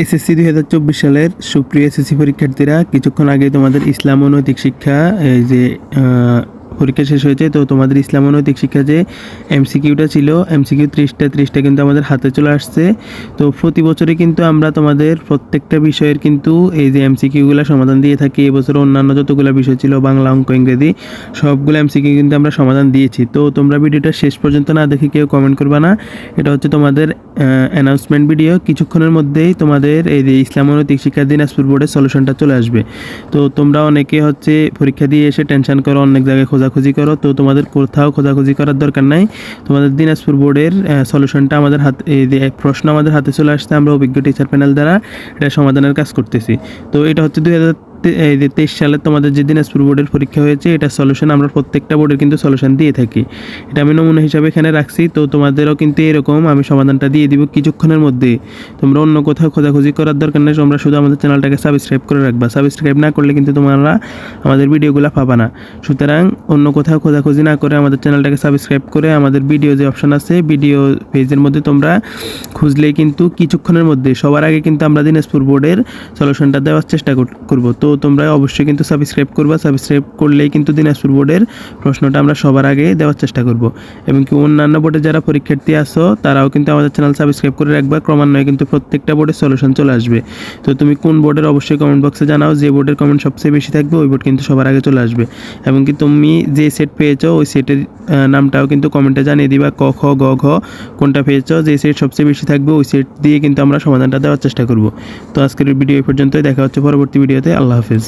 SSC 2024 সালের সুপ্রিয় SSC পরীক্ষার্থীরা, কিছুক্ষণ আগে তোমাদের ইসলাম ও নৈতিক শিক্ষা এই যে পরীক্ষা শেষ হয়েছে। তো তোমাদের ইসলাম ও নৈতিক শিক্ষা যে এমসিকিউটা ছিল, এমসিকিউ 30টা কিন্তু আমাদের হাতে চলে আসছে। তো প্রতি বছরই কিন্তু আমরা তোমাদের প্রত্যেকটা বিষয়ের কিন্তু এই যে এমসিকিউগুলো সমাধান দিয়ে থাকি। এবছর অন্যান্য যতগুলো বিষয় ছিল, বাংলা, অঙ্ক, ইংরেজি, সবগুলো এমসিকিউ কিন্তু আমরা সমাধান দিয়েছি। তো তোমরা ভিডিওটা শেষ পর্যন্ত না দেখে কেউ কমেন্ট করবা না। এটা হচ্ছে তোমাদের অ্যানাউন্সমেন্ট ভিডিও। কিছুক্ষণের মধ্যেই তোমাদের এই যে ইসলাম ও নৈতিক শিক্ষা দিনাজপুর বোর্ডের সলিউশনটা চলে আসবে। তো তোমরা অনেকে হচ্ছে পরীক্ষা দিয়ে এসে টেনশন করো, অনেক জায়গায় খোঁজাখুঁজি করো। তো তোমাদের কোথাও খোঁজাখুঁজি করার দরকার নাই। তোমাদের দিনাজপুর বোর্ডের সলিউশনটা আমাদের হাতে, এই যে প্রশ্ন আমাদের হাতে চলে আসছে। আমরা অভিজ্ঞ টিচার প্যানেল দ্বারা এটা সমাধানের কাজ করতেছি। তো এটা হচ্ছে 2023 সালে তোমাদের যে দিনাজপুর বোর্ডের পরীক্ষা হয়েছে, এটা সলিউশন আমরা প্রত্যেকটা বোর্ডের কিন্তু সলিউশন দিয়ে থাকি। এটা আমি নমুনা হিসাবে এখানে রাখছি। তো তোমাদেরও কিন্তু এরকম আমি সমাধানটা দিয়ে দিব কিছুক্ষণের মধ্যে। তোমরা অন্য কোথাও খোঁজাখুঁজি করার দরকার নেই। তোমরা শুধু আমাদের চ্যানেলটাকে সাবস্ক্রাইব করে রাখবা। সাবস্ক্রাইব না করলে কিন্তু তোমরা আমাদের ভিডিওগুলো পাবা না। সুতরাং অন্য কোথাও খোঁজাখুঁজি না করে আমাদের চ্যানেলটাকে সাবস্ক্রাইব করে আমাদের ভিডিও যে অপশন আছে, ভিডিও পেজের মধ্যে তোমরা খুঁজলেই কিন্তু কিছুক্ষণের মধ্যে সবার আগে কিন্তু আমরা দিনাজপুর বোর্ডের সলিউশনটা দেওয়ার চেষ্টা করব। তো তোমরা অবশ্যই কিন্তু সাবস্ক্রাইব করবা। সাবস্ক্রাইব করলেই কিন্তু দিনাজপুর বোর্ডের প্রশ্নটা আমরা সবার আগে দেওয়ার চেষ্টা করব। এবং কি অন্যান্য বোর্ডে যারা পরীক্ষার্থী আসো, তারাও কিন্তু আমাদের চ্যানেল সাবস্ক্রাইব করে রাখবা। ক্রমান্বয়ে কিন্তু প্রত্যেকটা বোর্ডের সলিউশন চলে আসবে। তো তুমি কোন বোর্ডের অবশ্যই কমেন্ট বক্সে জানাও। যে বোর্ডের কমেন্ট সবচেয়ে বেশি থাকবে ওই বোর্ড কিন্তু সবার আগে চলে আসবে। এবং কি তুমি যে সেট পেয়েছো ওই সেটের নামটাও কিন্তু কমেন্টে জানিয়ে দিবা। ক, খ, গ, ঘ কোনটা পেয়েছো। যে সেট সবচেয়ে বেশি থাকবে ওই সেট দিয়ে কিন্তু আমরা সমাধানটা দেওয়ার চেষ্টা করব। তো আজকের ভিডিও এই পর্যন্তই। দেখা হচ্ছে পরবর্তী ভিডিওতে। আল্লাহ হাফেজ।